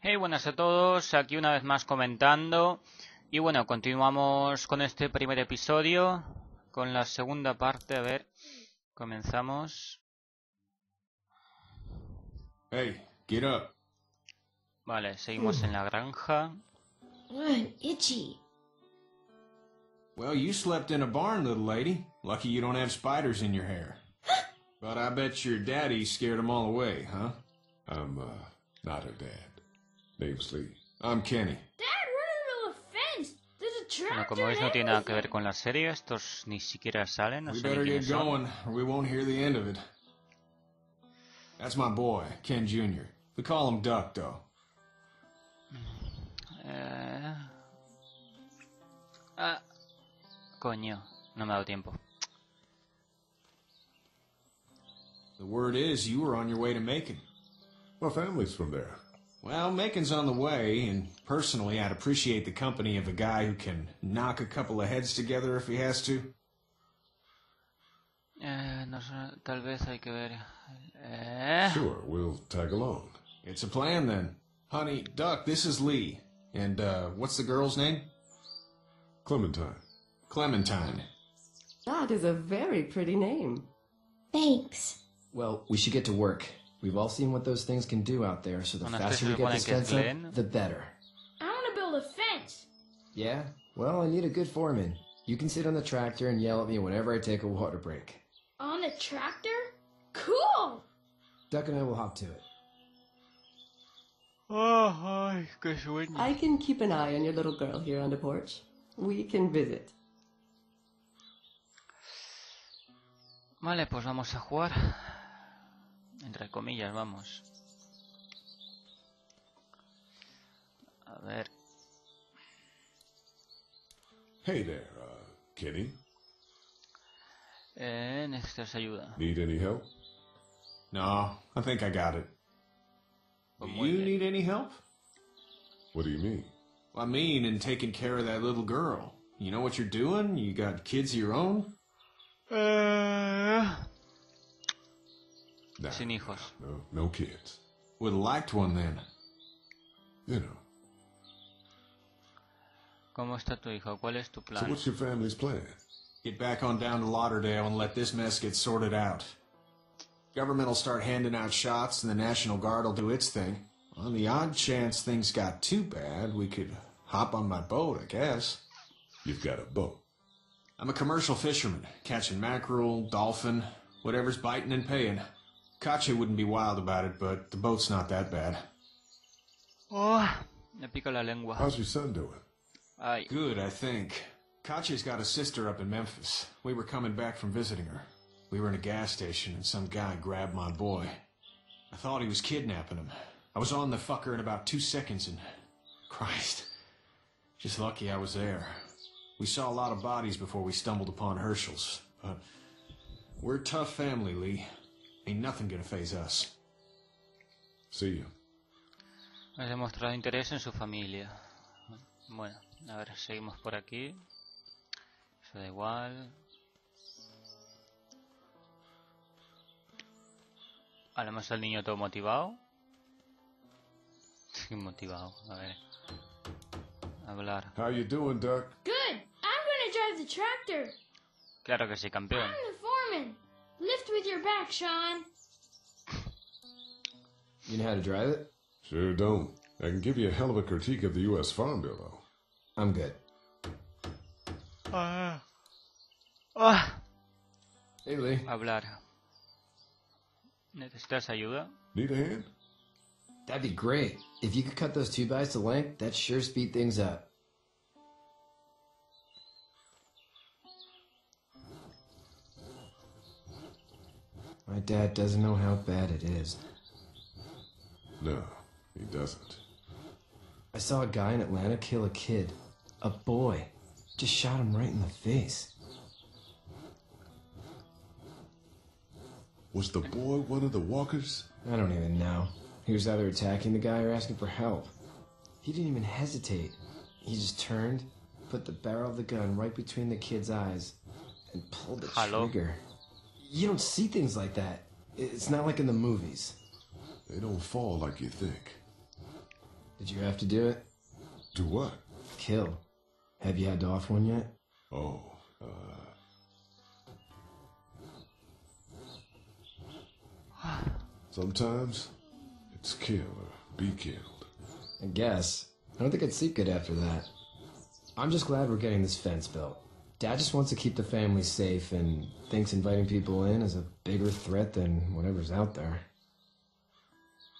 Hey, buenas a todos, aquí una vez más comentando. Y bueno, continuamos con este primer episodio, con la segunda parte. A ver, comenzamos. Hey, get up. Vale, seguimos en la granja. I'm itchy. Well, you slept in a barn, little lady. Lucky you don't have spiders in your hair. But I bet your daddy scared them all away, huh? I'm, not her dad. Name's Lee. I'm Kenny. Dad, we're in the middle of a fence. There's a Bueno, tractor como veis no and tiene nada que ver everything. con la serie, estos ni siquiera salen, no We sé ni better quiénes get son. going, or we won't hear the end of it. That's my boy, Ken Jr. We call him Duck, though. Coño, no me ha dado tiempo. The word is you were on your way to Macon. My family's from there. Well, Macon's on the way, and personally I'd appreciate the company of a guy who can knock a couple of heads together if he has to. No sé, tal vez hay que ver... Sure, we'll tag along. It's a plan, then. Honey, Duck, this is Lee. And, what's the girl's name? Clementine. Clementine. That is a very pretty name. Thanks. Well, we should get to work. We've all seen what those things can do out there, so the Bueno, faster este we se get supone this que es fence Glenn. up, the better. I want to build a fence. Yeah? Well, I need a good foreman. You can sit on the tractor and yell at me whenever I take a water break. On the tractor? Cool. Duck and I will hop to it. Ay, qué sueño. I can keep an eye on your little girl here on the porch. We can visit. Vale, pues vamos a jugar. Entre comillas, vamos. A ver. Hey there, Kenny. Necesitas ayuda. Need any help? No, I think I got it. Do Pues muy you bien. need any help? What do you mean? I mean, in taking care of that little girl. You know what you're doing? You got kids of your own? Nah, Sin hijos. no kids. Would have liked one then. You know. ¿Cómo está tu hijo? ¿Cuál es tu So plan? what's your family's plan? Get back on down to Lauderdale and let this mess get sorted out. Government will start handing out shots and the National Guard will do its thing. On the odd chance things got too bad, we could hop on my boat, I guess. You've got a boat. I'm a commercial fisherman, catching mackerel, dolphin, whatever's biting and paying. Katya wouldn't be wild about it, but the boat's not that bad. Oh, me pica la lengua. How's your son doing? Ay, Good, I think. Katya's got a sister up in Memphis. We were coming back from visiting her. We were in a gas station and some guy grabbed my boy. I thought he was kidnapping him. I was on the fucker in about 2 seconds and... Christ. Just lucky I was there. We saw a lot of bodies before we stumbled upon Herschel's. But we're a tough family, Lee. Ain't nothing gonna faze us. See you. has demostrado interés en su familia. Bueno, a ver, seguimos por aquí. Eso da igual. Hablamos al niño todo motivado. Sí, motivado, a ver. Hablar. How you doing, Duck? Good. I'm going to drive the tractor. Claro que sí, campeón. I'm the foreman. Lift with your back, Sean. You know how to drive it? Sure don't. I can give you a hell of a critique of the U.S. Farm Bill, though. I'm good. Hey, Lee. Hablar. ¿Necesitas ayuda? Need a hand? That'd be great. If you could cut those 2x to length, that'd sure speed things up. My dad doesn't know how bad it is. No, he doesn't. I saw a guy in Atlanta kill a kid. A boy. Just shot him right in the face. Was the boy one of the walkers? I don't even know. He was either attacking the guy or asking for help. He didn't even hesitate. He just turned, put the barrel of the gun right between the kid's eyes, and pulled the trigger. You don't see things like that. It's not like in the movies. They don't fall like you think. Did you have to do it? Do what? Kill. Have you had to offer one yet? Oh, sometimes it's kill or be killed. I guess. I don't think I'd sleep good after that. I'm just glad we're getting this fence built. Dad just wants to keep the family safe and thinks inviting people in is a bigger threat than whatever's out there.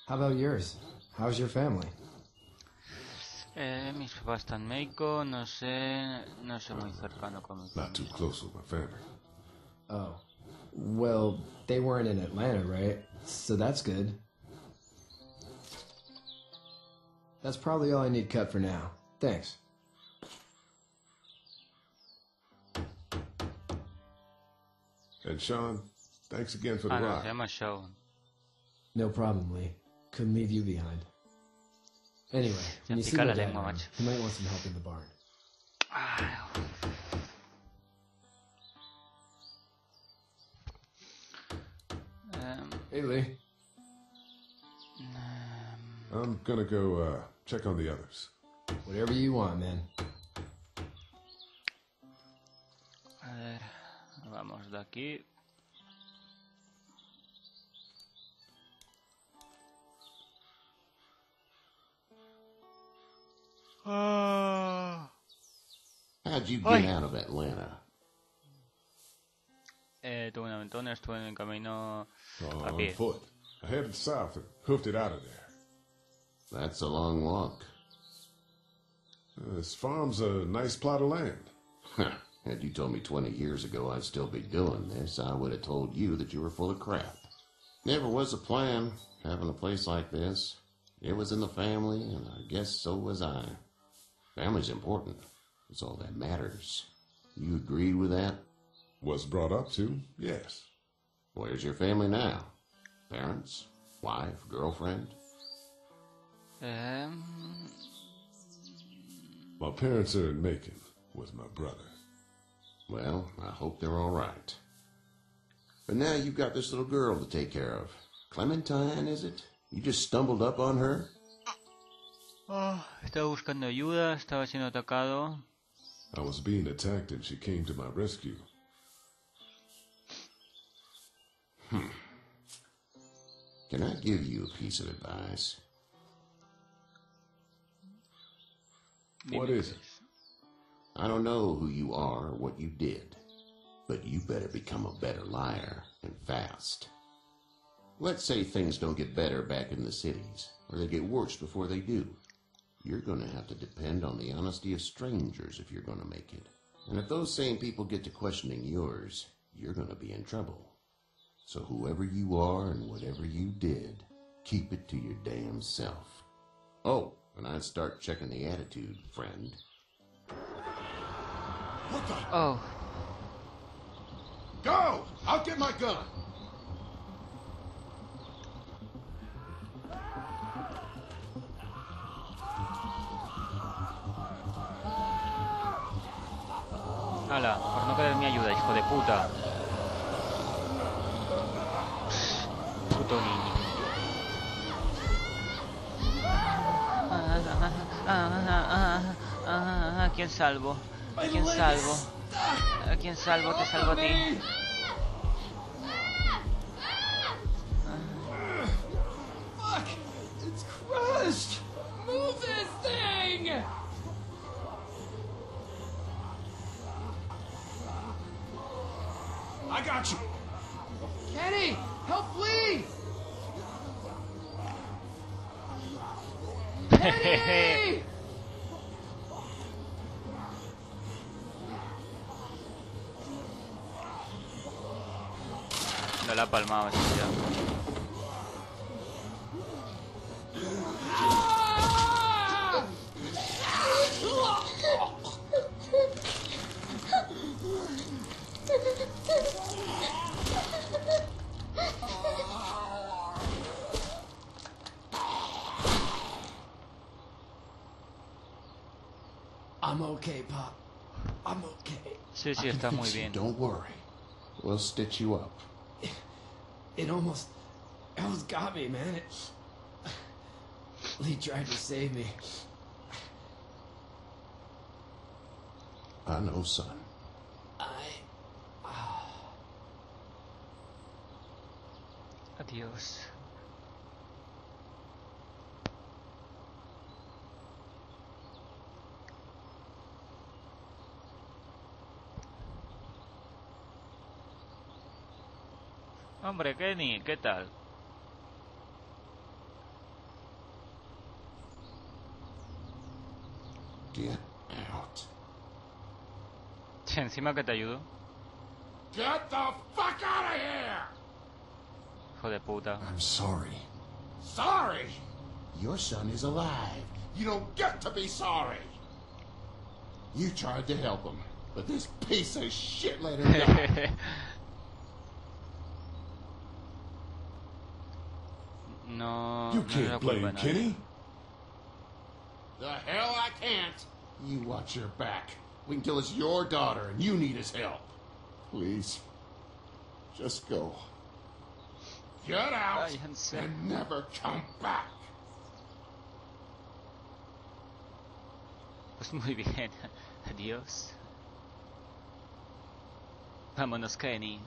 How about yours? How's your family? Mis papás están en México, no sé muy cercano con mi Not too close with my family. Oh. Well, they weren't in Atlanta, right? So that's good. That's probably all I need cut for now. Thanks. And Sean, thanks again for the Ah, no, ride. se llama Sean. No problem, Lee. Couldn't leave you behind. Anyway, when you see pica my la dad lengua, around, macho. he might want some help in the barn. Hey, Lee. I'm gonna go check on the others. Whatever you want, man. A ver, vamos de aquí. How'd you get out of Atlanta? Tuve un aventón, estuve en el camino a On pie. foot. I headed south and hoofed it out of there. That's a long walk. This farm's a nice plot of land. Had you told me 20 years ago I'd still be doing this, I would have told you that you were full of crap. Never was a plan, having a place like this. It was in the family, and I guess so was I. Family's important. It's all that matters. You agreed with that? Was brought up to, yes. Where's your family now? Parents? Wife? Girlfriend? My parents are in Macon with my brother. Well, I hope they're all right. But now you've got this little girl to take care of. Clementine, is it? You just stumbled up on her? Estaba buscando ayuda, estaba siendo atacado. I was being attacked and she came to my rescue. Can I give you a piece of advice? What is it? I don't know who you are or what you did, but you better become a better liar, and fast. Let's say things don't get better back in the cities, or they get worse before they do. You're going to have to depend on the honesty of strangers if you're going to make it. And if those same people get to questioning yours, you're going to be in trouble. So whoever you are and whatever you did, keep it to your damn self. Oh, and I'd start checking the attitude, friend. What the? Oh, Go! I'll get my gun! hala, por no querer mi ayuda, hijo de puta. Puto niño. ¿A quién salvo? ¿A quién salvo? ¿A quién salvo? Te salvo a ti. Fuck! It's crushed! Move this thing! I got you! Kenny! Help Lee! Kenny! No la ha palmado ese ya. I'm okay, Pop. I'm okay. Sí, sí, está muy bien. Don't worry. We'll stitch you up. It almost got me, man. Lee tried to save me. I know, son. Adiós. Hombre, Kenny, ¿qué tal? Get out. Encima que te ayudo. Get the fuck out of here! Hijo de puta. I'm sorry. Sorry? Your son is alive. You don't get to be sorry. You tried to help him, but this piece of shit let him die. No. You no le can't culpa a blame nadie. Kenny. The hell I can't. You watch your back. Wait until it's your daughter and you need his help. Please. Just go. Get out Váyanse. and never come back. Pues muy bien. Adiós. Vámonos, Kenny.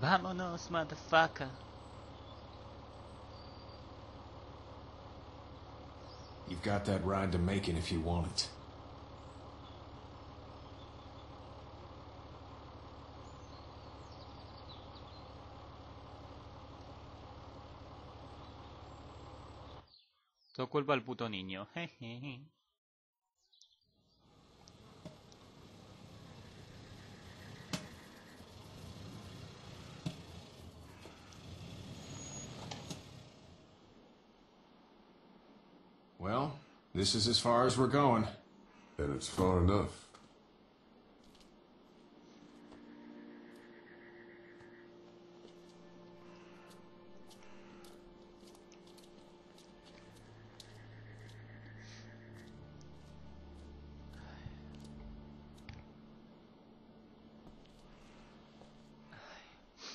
Vámonos, motherfucker. You've got that ride to Macon if you want it. Todo culpa del puto niño. Jejeje. Well, this is as far as we're going. And it's far enough.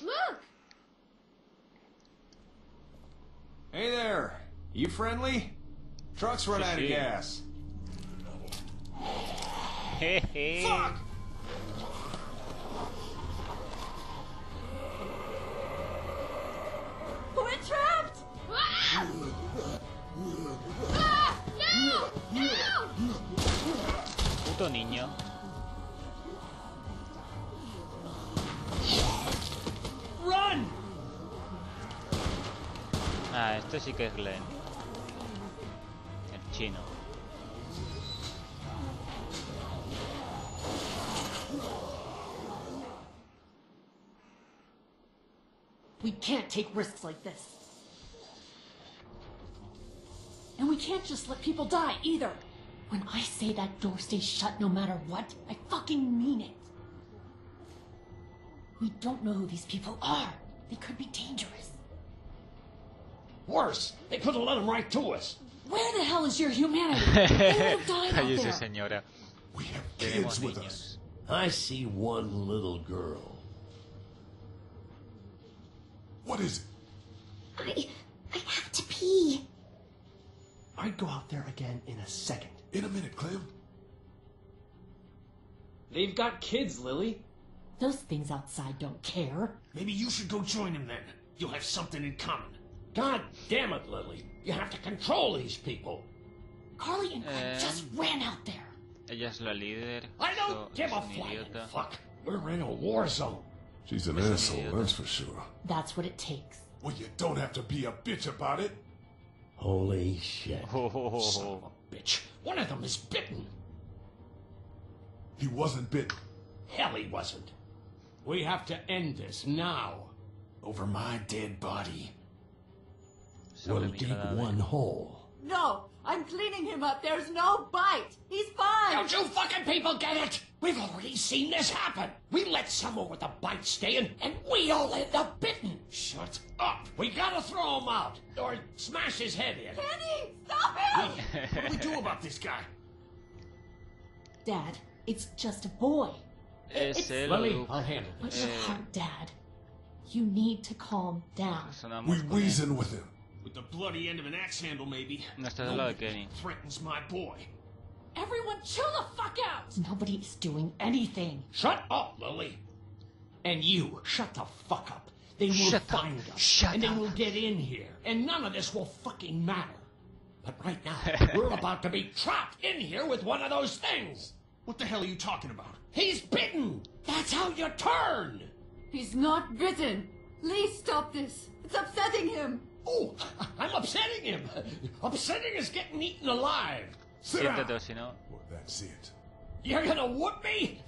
Look! Hey there! You friendly? Truck's run out of gas. Jeje. Fuck! We're trapped! Ah! Ah! No! No! Puto niño. Run! Ah, este sí que es Glenn. El chino. We can't take risks like this. And we can't just let people die, either. When I say that door stays shut no matter what, I fucking mean it. We don't know who these people are. They could be dangerous. Worse, they could have let them right to us. Where the hell is your humanity? They would have died out Cállese, there. señora. We have Tenemos kids with niños. us. I see one little girl. What is it? I have to pee. I'd go out there again in a second. In a minute, Clem. They've got kids, Lily. Those things outside don't care. Maybe you should go join them then. You'll have something in common. God damn it, Lily. You have to control these people. Carly and Glenn just ran out there. Ella es la líder. I don't give es a un flying idiota. fuck. We're in a war zone. She's an asshole, that's for sure. That's what it takes. Well, you don't have to be a bitch about it. Holy shit. Oh, oh, oh, Son oh. of a bitch. One of them is bitten. He wasn't bitten. Hell, he wasn't. We have to end this now. Over my dead body. Sobre We'll mi dig cadáver. one hole. No, I'm cleaning him up. There's no bite. He's fine. Don't you fucking people get it? We've already seen this happen. We let someone with a bite stay in, and we all end up bitten. Shut up. We gotta throw him out, or smash his head in. Kenny, stop him! What do we do about this guy? Dad, it's just a boy. Es el Lily, Luke. I'll handle What's your heart, Dad? You need to calm down. Sonamos We con él. reason with him. With the bloody end of an axe handle, maybe. No estás al lado de Kenny. Threatens my boy. Everyone chill the fuck out! Nobody is doing anything. Shut up, Lily. And you, shut the fuck up. They will find us. And they will get in here. And none of this will fucking matter. But right now, we're about to be trapped in here with one of those things. What the hell are you talking about? He's bitten. That's how you turn. He's not bitten. Lee, stop this. It's upsetting him. Oh, I'm upsetting him. Upsetting is getting eaten alive. Sit down. Well, that's it. You're gonna whoop me?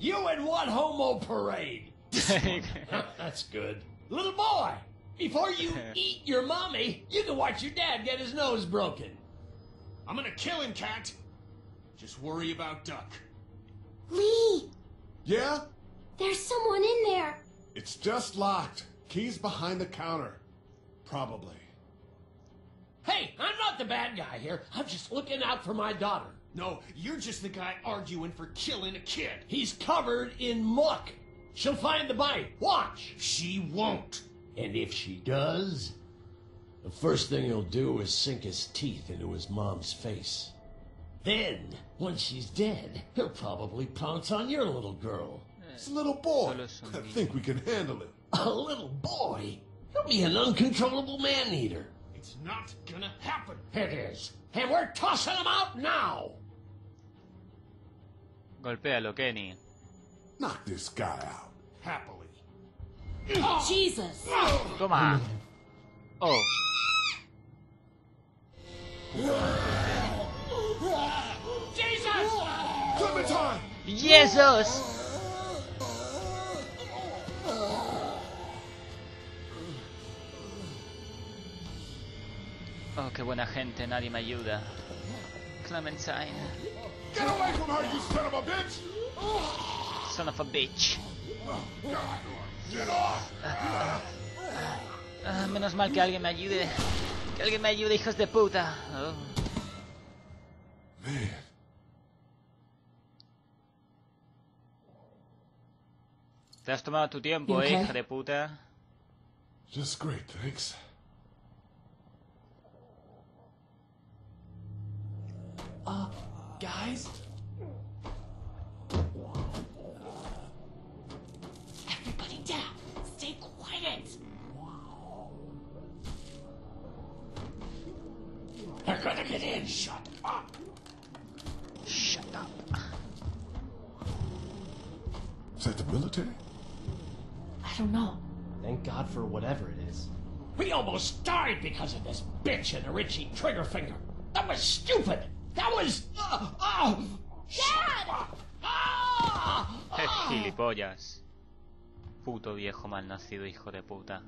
You and what homo parade? That's good. Little boy, before you eat your mommy, you can watch your dad get his nose broken. I'm gonna kill him, Cat. Just worry about Duck. Lee! Yeah? There's someone in there. It's just locked. Key's behind the counter. Probably. Hey, I'm not the bad guy here. I'm just looking out for my daughter. No, you're just the guy arguing for killing a kid. He's covered in muck. She'll find the bite. Watch. She won't. And if she does, the first thing he'll do is sink his teeth into his mom's face. Then, once she's dead, he'll probably pounce on your little girl. It's a little boy. I think we can handle it. A little boy? He'll be an uncontrollable man-eater. It's not gonna happen. It is. And we're tossing him out now. Golpéalo, Kenny. Knock this guy out. Happily. Jesus! Toma. Oh. Jesus! Clementine! Jesus! Oh, qué buena gente, nadie me ayuda. Clementine. Get away from her, you son of a bitch! Son of a bitch. Oh, God. Get off! Menos mal que alguien me ayude. Que alguien me ayude, hijos de puta. Oh. Man. Te has tomado tu tiempo, Okay. hija de puta. Just great, thanks. Guys? Everybody down. Stay quiet. They're gonna get in. Shut up. Shut up. Is that the military? I don't know. Thank God for whatever it is. We almost died because of this bitch and a Richie trigger finger. That was stupid. That was... Dad! Gilipollas. Puto viejo malnacido, hijo de puta.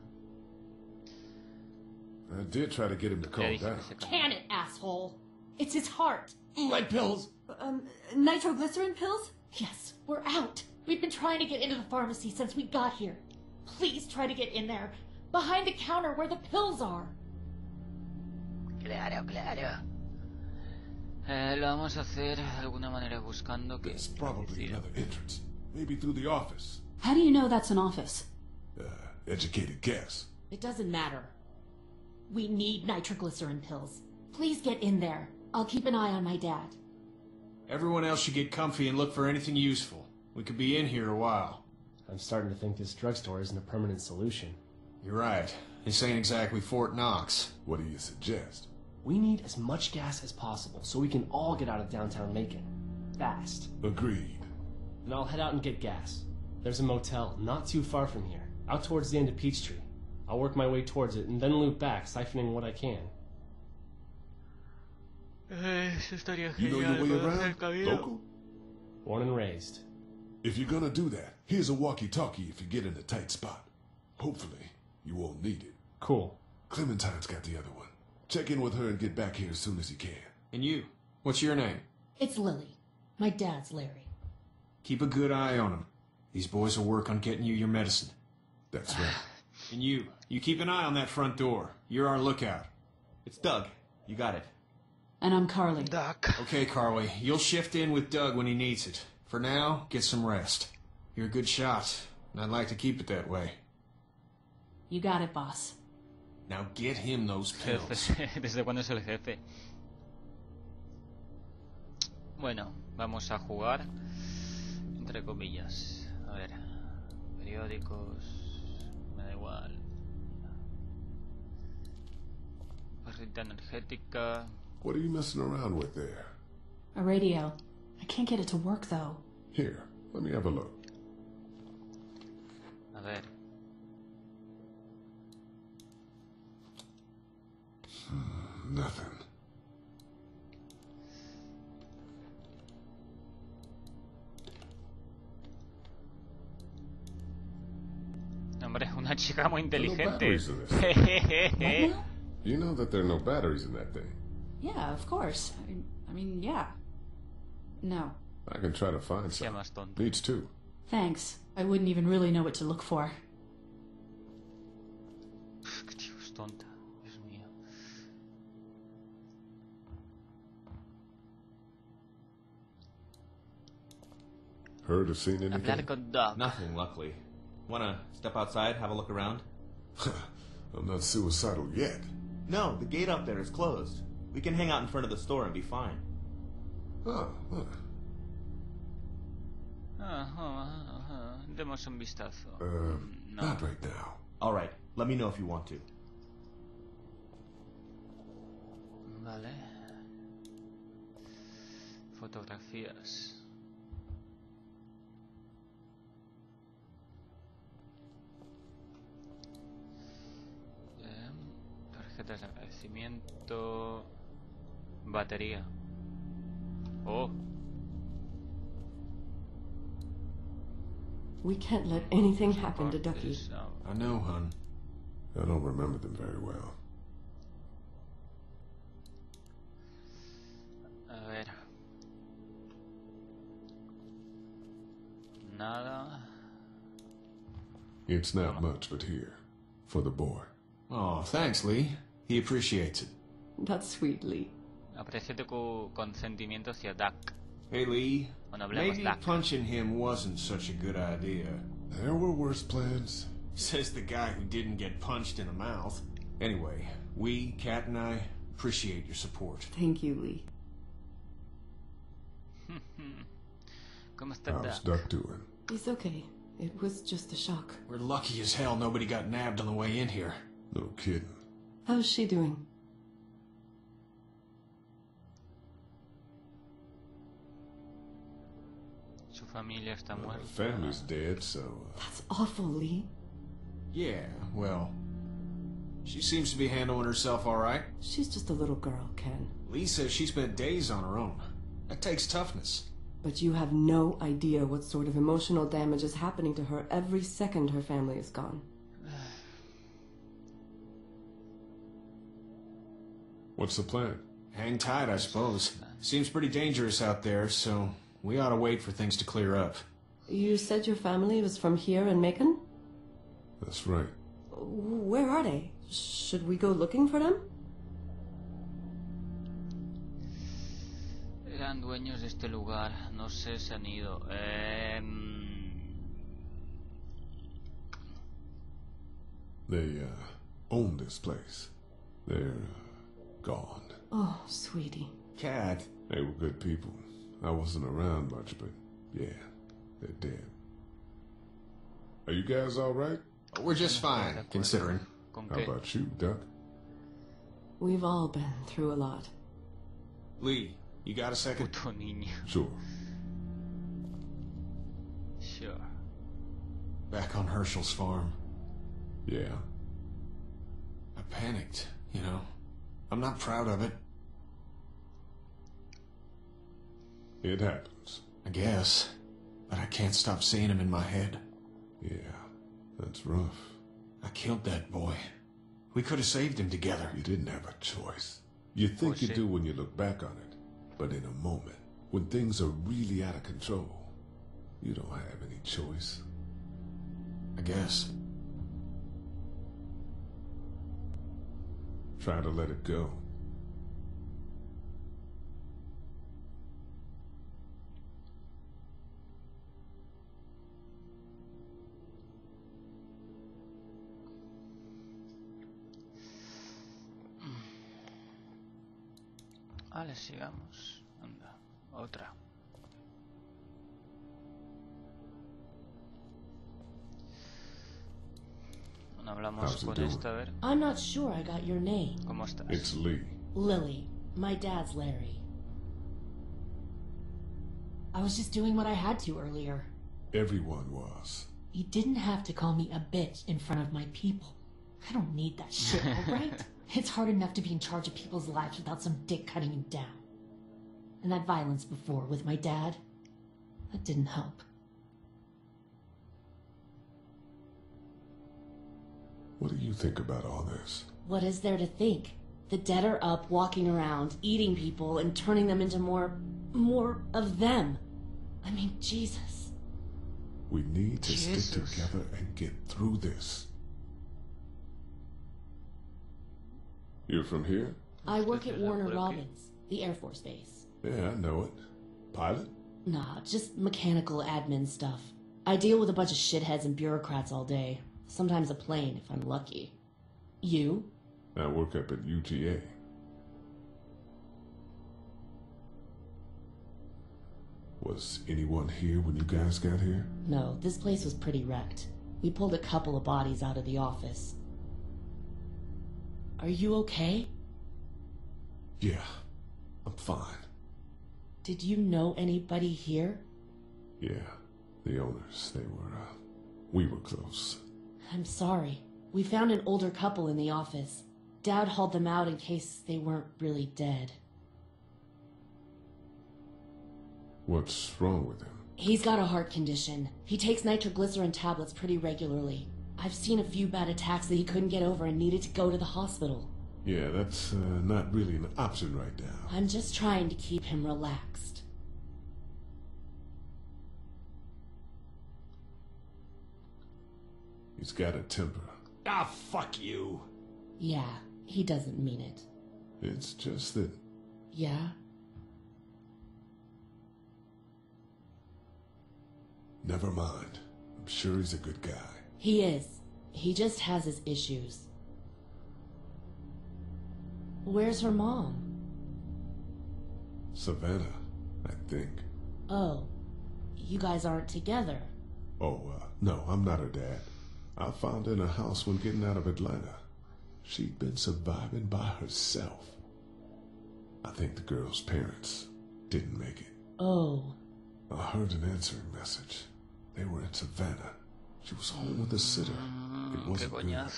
I did try to get him to calm dije down. que se calme. Can it, asshole? It's his heart. My pills. Nitroglycerin pills? Yes, we're out. We've been trying to get into the pharmacy since we got here. Please try to get in there. Behind the counter where the pills are. Claro, claro. Lo vamos a hacer de alguna manera buscando que... There's probably another entrance. Maybe through the office. How do you know that's an office? Educated guess. It doesn't matter. We need nitroglycerin pills. Please get in there. I'll keep an eye on my dad. Everyone else should get comfy and look for anything useful. We could be in here a while. I'm starting to think this drugstore isn't a permanent solution. You're right. This ain't exactly Fort Knox. What do you suggest? We need as much gas as possible so we can all get out of downtown Macon. Fast. Agreed. And I'll head out and get gas. There's a motel not too far from here, out towards the end of Peachtree. I'll work my way towards it and then loop back, siphoning what I can. Eso estaría You know your way around? Local? Born and raised. If you're gonna do that, here's a walkie-talkie if you get in a tight spot. Hopefully, you won't need it. Cool. Clementine's got the other one. Check in with her and get back here as soon as you can. And you? What's your name? It's Lily. My dad's Larry. Keep a good eye on them. These boys will work on getting you your medicine. That's right. And you keep an eye on that front door. You're our lookout. It's Doug. You got it. And I'm Carly. Duck. Okay, Carly. You'll shift in with Doug when he needs it. For now, get some rest. You're a good shot, and I'd like to keep it that way. You got it, boss. Now get him those pills. ¿Desde cuándo es el jefe? Bueno, vamos a jugar. Entre comillas. A ver. Periódicos. Me da igual. Barrita energética. What are you messing around with there? A radio. I can't get it to work, though. Here, let me have a look. A ver. Nothing. Hombre, una chica muy inteligente. You know that there are no batteries in that thing. Yeah, of course. I mean, yeah. No. I can try to find some. Needs two. Thanks. I wouldn't even really know what to look for. Qué chico es tonta. Dios mío. Heard or seen anything? Hablar con Doc. Nothing, luckily. Wanna step outside, have a look around? I'm not suicidal yet. No, the gate up there is closed. We can hang out in front of the store and be fine. Oh, Demos un vistazo. No. Not right now. Alright, let me know if you want to. Vale. Fotografías. Tarjetas de agradecimiento. Batería. Oh. We can't let anything happen to Ducky. I know, hon. I don't remember them very well. A ver. Nada. It's not much, but here. For the boy. Oh, thanks, Lee. He appreciates it. That's sweet, Lee. Aprecio tu consentimiento hacia Duck. Hey, Lee. Bueno, hablemos Maybe Duck. punching him wasn't such a good idea. There were worse plans. Says the guy who didn't get punched in the mouth. Anyway, we, Kat and I, appreciate your support. Thank you, Lee. ¿Cómo está How's Duck? Duck doing? He's okay. It was just a shock. We're lucky as hell nobody got nabbed on the way in here. No kidding. How's she doing? Su familia está muerta. Family's dead, so... That's awful, Lee. Yeah, well... She seems to be handling herself all right. She's just a little girl, Ken. Lee says she spent days on her own. That takes toughness. But you have no idea what sort of emotional damage is happening to her every second her family is gone. What's the plan? Hang tight, I suppose. Seems pretty dangerous out there, so we ought to wait for things to clear up. You said your family was from here in Macon? That's right. Where are they? Should we go looking for them? Eran dueños de este lugar. No sé, se han ido. They, own this place. They're, gone. Oh, sweetie. Kat. They were good people. I wasn't around much, but yeah, they're dead. Are you guys all right? We're just fine, considering. How about you, Duck? We've all been through a lot. Lee, you got a second? Puto niño. Sure. Sure. Back on Herschel's farm. Yeah. I panicked, you know. I'm not proud of it. It happens. I guess. But I can't stop seeing him in my head. Yeah, that's rough. I killed that boy. We could have saved him together. You didn't have a choice. You think you do when you look back on it. But in a moment, when things are really out of control, you don't have any choice. I guess. Try to let it go. Vale, sigamos. Anda, otra. Bueno, hablamos con esta, a ver. I'm not sure I got your name. ¿Cómo estás? It's Lee. Lily. My dad's Larry. I was just doing what I had to earlier. Everyone was. You didn't have to call me a bitch in front of my people. I don't need that shit, alright? It's hard enough to be in charge of people's lives without some dick cutting you down. And that violence before with my dad, that didn't help. What do you think about all this? What is there to think? The dead are up, walking around, eating people, and turning them into more of them. I mean, Jesus. We need to stick together and get through this. You're from here? I work at Warner Robins, the Air Force Base. Yeah, I know it. Pilot? Nah, just mechanical admin stuff. I deal with a bunch of shitheads and bureaucrats all day. Sometimes a plane, if I'm lucky. You? I work up at UTA. Was anyone here when you guys got here? No, this place was pretty wrecked. We pulled a couple of bodies out of the office. Are you okay? Yeah, I'm fine. Did you know anybody here? Yeah, the owners, we were close. I'm sorry. We found an older couple in the office. Dad hauled them out in case they weren't really dead. What's wrong with him? He's got a heart condition. He takes nitroglycerin tablets pretty regularly. I've seen a few bad attacks that he couldn't get over and needed to go to the hospital. Yeah, that's not really an option right now. I'm just trying to keep him relaxed. He's got a temper. Ah, fuck you. Yeah, he doesn't mean it. It's just that... Yeah? Never mind. I'm sure he's a good guy. He is. He just has his issues. Where's her mom? Savannah, I think. Oh, you guys aren't together. Oh, no, I'm not her dad. I found her in a house when getting out of Atlanta. She'd been surviving by herself. I think the girl's parents didn't make it. Oh. I heard an answering message. They were in Savannah. She was home with a sitter. It wasn't good.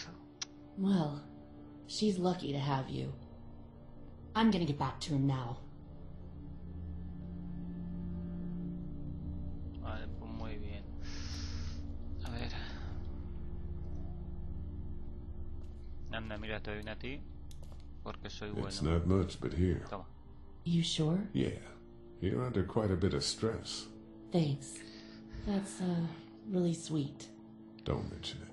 Well, she's lucky to have you. I'm gonna get back to him now. Vale, pues muy bien. A ver. Anda, mira, te doy una a ti. Porque soy bueno. It's not much, but here. Toma. You sure? Yeah. You're under quite a bit of stress. Thanks. That's, really sweet. Don't mention it.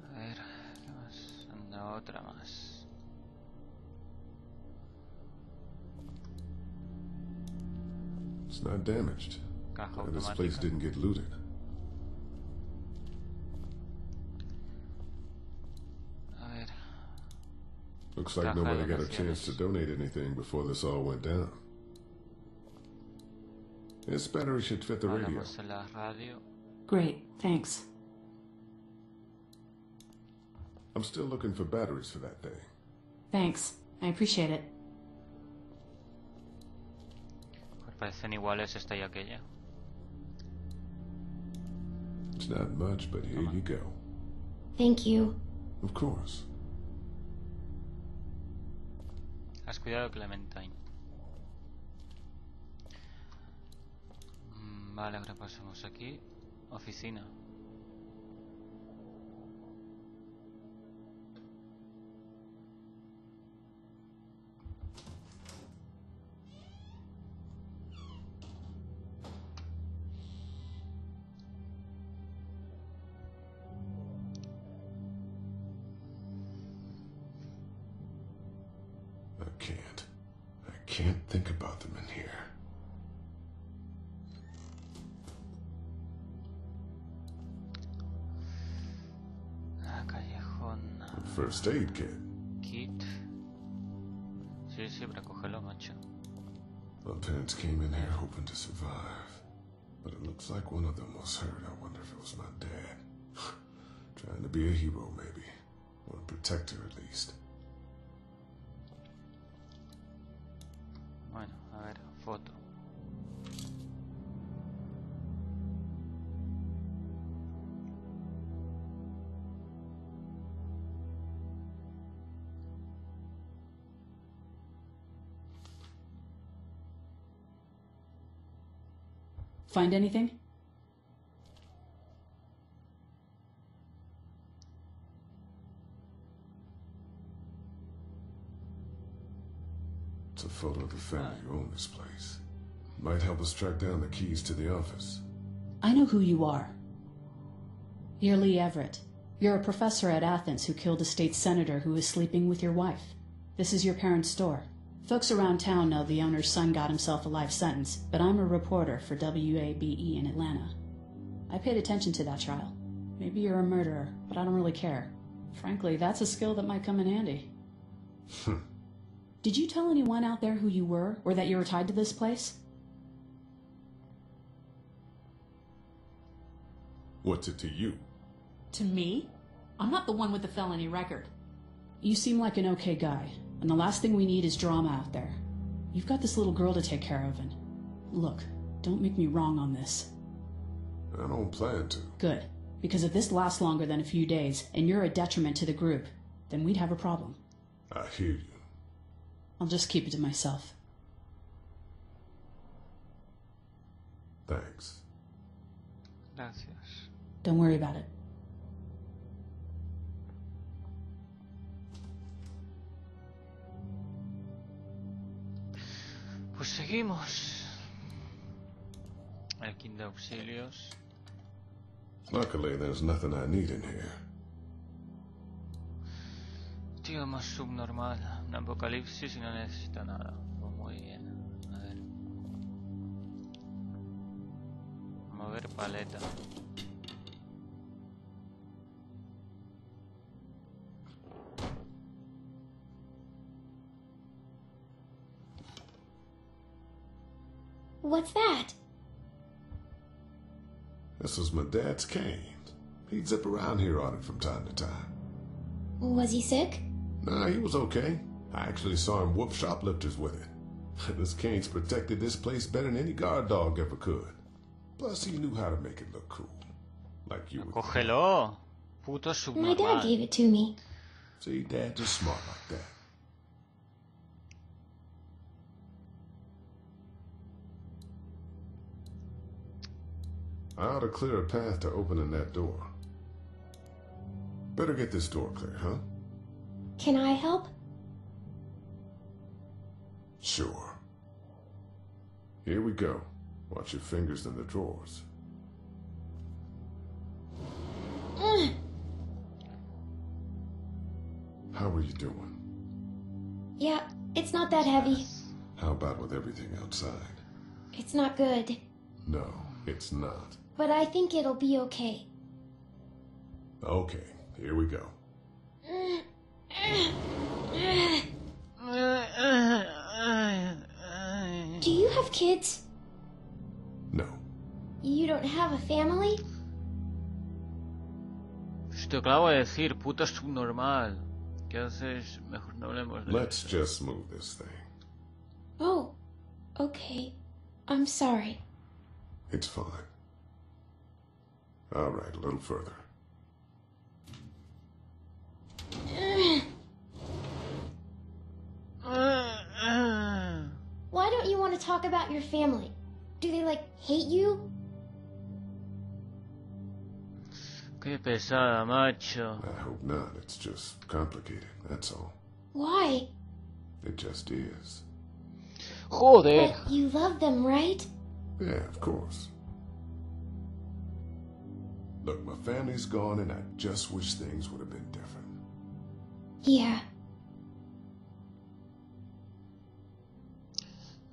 A ver, ¿qué más? Anda, otra más. It's not damaged. Caja This automática. place didn't get looted. A ver. Looks like nobody got a chance to donate anything before this all went down. This battery should fit the radio. Vamos a la radio. Great, thanks. I'm still looking for batteries for that thing. Thanks. I appreciate it. Pues parecen iguales esta y aquella. It's not much, but here you go. Thank you. Of course. Has cuidado, Clementine. Vale, ahora pasamos aquí. Oficina. I can't think about them in here. Ah, callejón. Con... First aid kit. Kit. Sí, pero cógelo, macho. My parents came in here hoping to survive, but it looks like one of them was hurt. I wonder if it was my dad. Trying to be a hero, maybe. Or a protector, at least. Bueno, a ver, foto. Find anything? It's a photo of the family who own this place. Might help us track down the keys to the office. I know who you are. You're Lee Everett. You're a professor at Athens who killed a state senator who was sleeping with your wife. This is your parents' store. Folks around town know the owner's son got himself a life sentence, but I'm a reporter for WABE in Atlanta. I paid attention to that trial. Maybe you're a murderer, but I don't really care. Frankly, that's a skill that might come in handy. Did you tell anyone out there who you were, or that you were tied to this place? What's it to you? To me? I'm not the one with the felony record. You seem like an okay guy, and the last thing we need is drama out there. You've got this little girl to take care of, and... Look, don't make me wrong on this. I don't plan to. Good, because if this lasts longer than a few days, and you're a detriment to the group, then we'd have a problem. I hear you. I'll just keep it to myself. Thanks. Gracias. Don't worry about it. Pues seguimos. El kit de auxilios. Luckily, there's nothing I need in here. Tío más subnormal. Un apocalipsis y no necesita nada. Pues muy bien. A ver. Mover paleta. What's that? This was my dad's cane. He'd zip around here on it from time to time. Was he sick? Nah, he was okay. I actually saw him whoop shoplifters with it. This cane's protected this place better than any guard dog ever could. Plus, he knew how to make it look cool. Like you would. Cógelo. Puto subnormal. My dad gave it to me. See, Dad's just smart like that. I ought to clear a path to opening that door. Better get this door clear, huh? Can I help? Sure. Here we go. Watch your fingers in the drawers. How are you doing? Yeah, it's not that heavy. How about with everything outside? It's not good. No, it's not. But I think it'll be okay. Okay, here we go. Do you have kids? No. You don't have a family? Te acabo de decir, puto subnormal. ¿Qué haces? Mejor no hablemos de Let's eso. just move this thing. Oh, okay. I'm sorry. It's fine. All right, a little further. Why don't you want to talk about your family? Do they, hate you? Qué pesada, macho. I hope not. It's just complicated, that's all. Why? It just is. Joder. But you love them, right? Yeah, of course. Look, my family's gone and I just wish things would have been different. Yeah.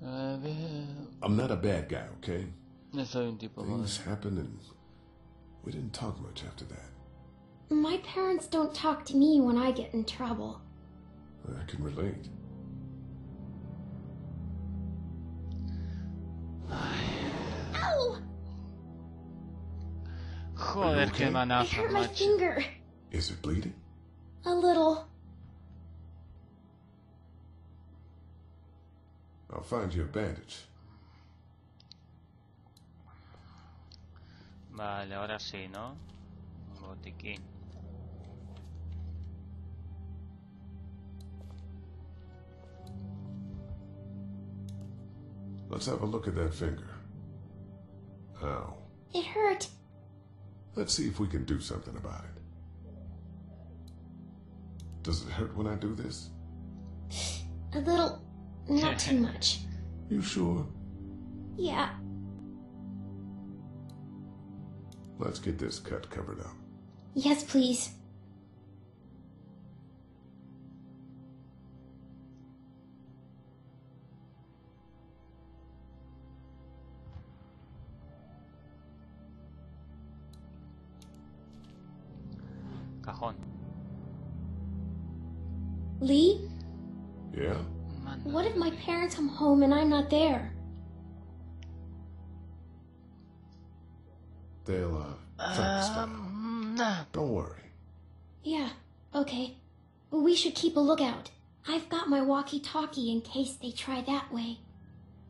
I'm not a bad guy, okay? No soy un tipo malo. Things happened and we didn't talk much after that. My parents don't talk to me when I get in trouble. I can relate. Ow! Joder, qué I manazo, hurt my macho. finger. Is it bleeding? A little. I'll find you a bandage. Vale, ahora sí, ¿no? Botiquín. Let's have a look at that finger. Ow. It hurt. Let's see if we can do something about it. Does it hurt when I do this? A little. Not too much. You sure? Yeah. Let's get this cut covered up. Yes, please. Cajón. Lee? Yeah? What if my parents come home and I'm not there? They'll, don't worry. Yeah, okay. But we should keep a lookout. I've got my walkie-talkie in case they try that way.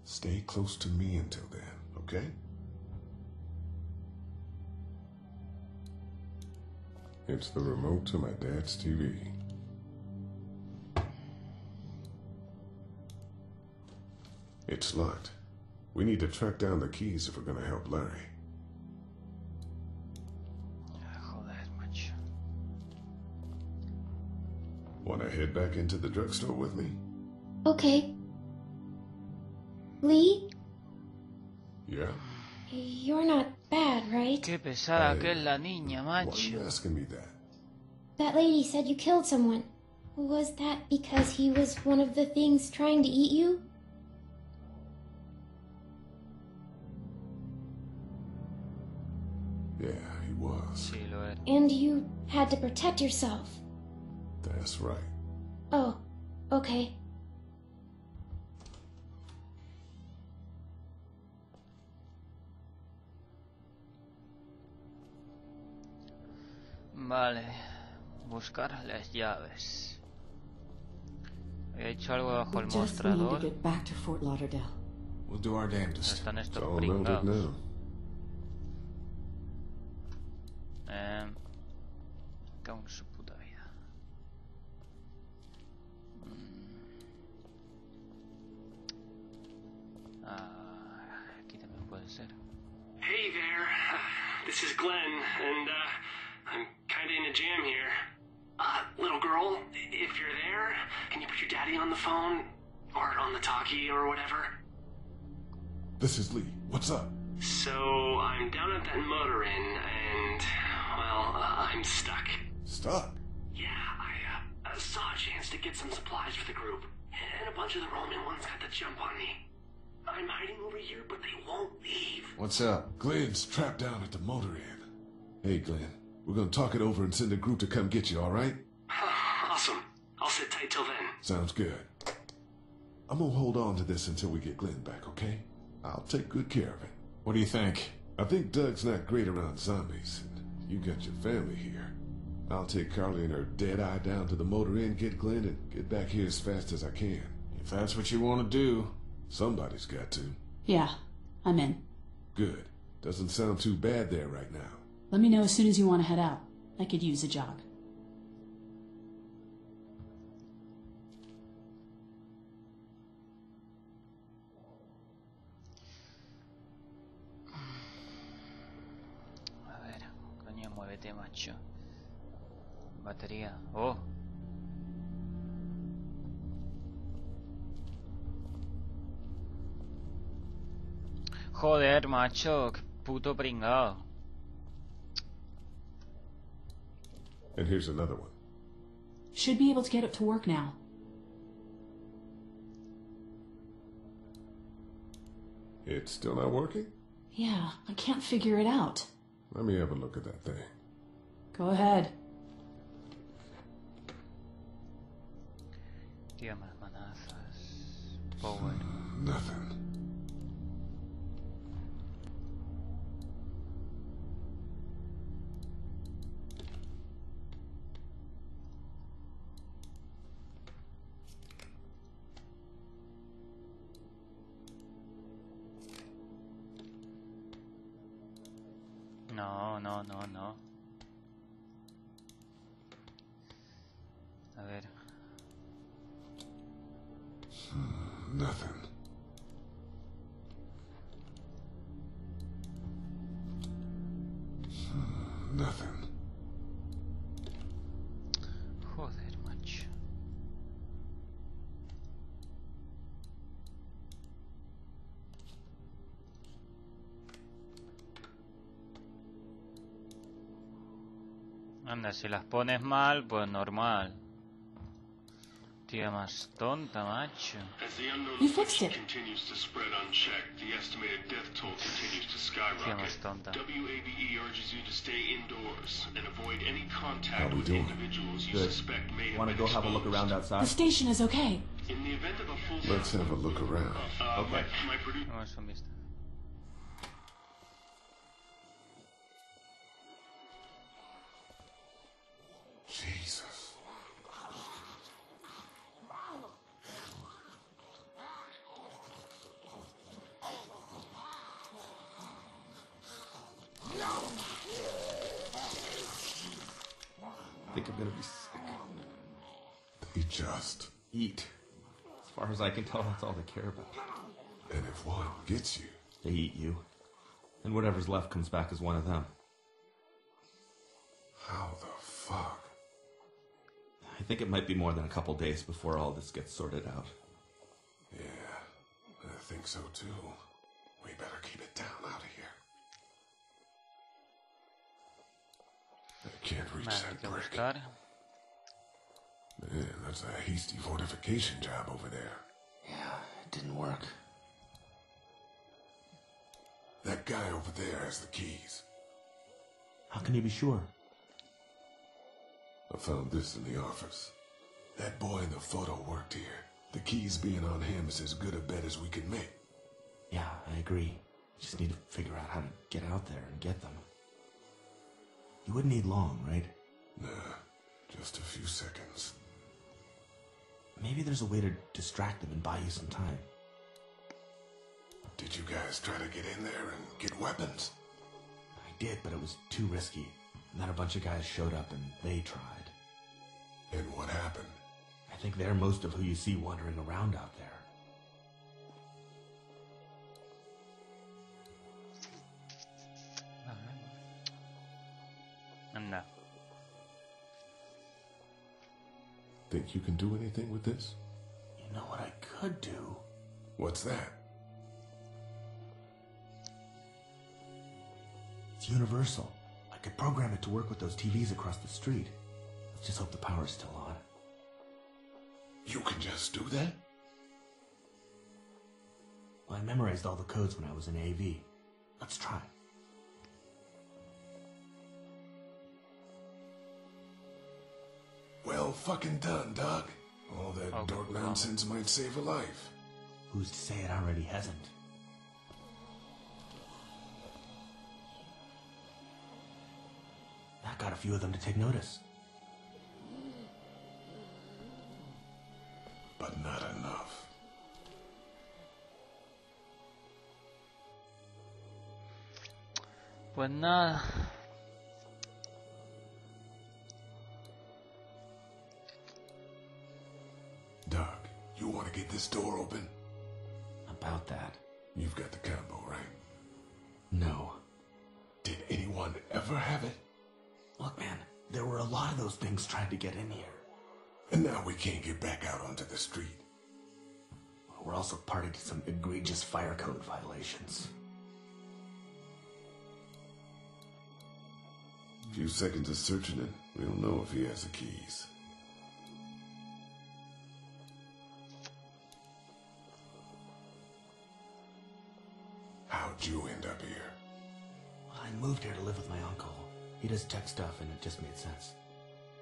Stay close to me until then, okay? It's the remote to my dad's TV. It's locked. We need to track down the keys if we're gonna help Larry. Joder, macho. Wanna head back into the drugstore with me? Okay. Lee? Yeah? You're not bad, right? Qué pesada que es la niña, Why are macho. you asking me that? That lady said you killed someone. Was that because he was one of the things trying to eat you? Yeah, he was. Sí, lo era. And you had to protect yourself. That's right. Oh, okay. Vale. Buscar las llaves. He hecho algo bajo el We just need to mostrador. get back to Fort Lauderdale. We'll do our damnedest. Están It's estos all melted pringados. now. Cago en su puta vida. Aquí también puede ser. Hey there, this is Glenn, and I'm kinda in a jam here. Little girl, if you're there, can you put your daddy on the phone? Or on the talkie or whatever? This is Lee. What's up? So, I'm down at that motor inn, and, well, I'm stuck. Stuck? Yeah, I saw a chance to get some supplies for the group, and a bunch of the Roman ones got the jump on me. I'm hiding over here, but they won't leave. What's up? Glenn's trapped down at the motor inn. Hey, Glenn. We're gonna talk it over and send a group to come get you, all right? Awesome. I'll sit tight till then. Sounds good. I'm gonna hold on to this until we get Glenn back, okay? I'll take good care of it. What do you think? I think Doug's not great around zombies. And you got your family here. I'll take Carly and her dead eye down to the motor inn, get Glenn, and get back here as fast as I can. If that's what you want to do. Somebody's got to. Yeah, I'm in. Good. Doesn't sound too bad there right now. Let me know as soon as you want to head out. I could use a jog. A ver, coño, muévete, macho. Batería. Oh. Joder, macho, qué puto pringado. And here's another one. Should be able to get it to work now. It's still not working? Yeah, I can't figure it out. Let me have a look at that thing. Go ahead. Tío, más manazas. Power. Nothing. No, no, no, no. A ver. Nothing. Nothing. Joder, macho. Anda, si las pones mal, pues normal. Tía más tonta, macho. You fixed it. Continues to spread unchecked. The estimated death toll continues to Tía más skyrocket. tonta. WABE urges you to stay indoors and avoid any contact How we with doing? individuals you Good. suspect may have Want to been go have a look exposed. around The outside? station is okay. In the event of a full Let's have a look around. Okay. my producer. Vamos un vistazo. Jesus. I think I'm gonna be sick. They just Eat. As far as I can tell, that's all they care about. And if one gets you, They eat you. And whatever's left comes back as one of them. how the fuck? I think it might be more than a couple days before all this gets sorted out. Yeah, I think so too. We better keep it down out of here. I can't reach Vale, hay that que brick. buscar. Man, that's a hasty fortification job over there. Yeah, it didn't work. That guy over there has the keys. How can you be sure? I found this in the office. That boy in the photo worked here. The keys being on him is as good a bet as we can make. Yeah, I agree. Just need to figure out how to get out there and get them. You wouldn't need long, right? Nah, just a few seconds. Maybe there's a way to distract them and buy you some time. Did you guys try to get in there and get weapons? I did, but it was too risky. And then a bunch of guys showed up and they tried. And what happened? I think they're most of who you see wandering around out there. Anda. Think you can do anything with this? You know what I could do? What's that? It's universal. I could program it to work with those TVs across the street. Let's just hope the power's still on. You can just do that? Well, I memorized all the codes when I was in AV. Let's try. Well fucking done, Doc. All that dork nonsense might save a life. Who's to say it already hasn't? That got a few of them to take notice. But not enough. Pues nada. Doc, you want to get this door open? About that. You've got the combo, right? No. Did anyone ever have it? Look, man, there were a lot of those things trying to get in here. And now we can't get back out onto the street. We're also party to some egregious fire code violations. A few seconds of searching it, we'll know if he has the keys. How'd you end up here? I moved here to live with my uncle. He does tech stuff, and it just made sense.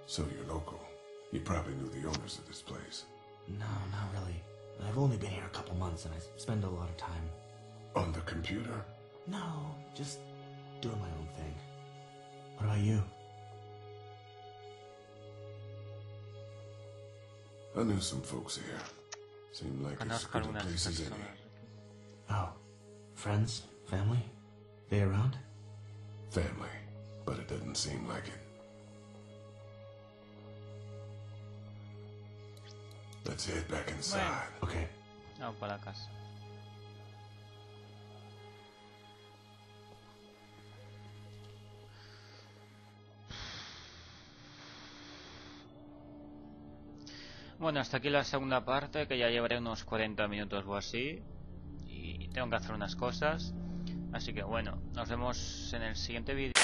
So you're local. You probably knew the owners of this place. No, not really. I've only been here a couple months and I spend a lot of time. On the computer? No, just doing my own thing. What about you? I knew some folks here. Seemed like as good a place as any. Oh, friends? Family? They around? Family, but it doesn't seem like it. Let's head back inside. Bueno. Okay. Vamos para la casa. Bueno, hasta aquí la segunda parte, que ya llevaré unos 40 minutos o así. Y tengo que hacer unas cosas. Así que bueno, nos vemos en el siguiente vídeo.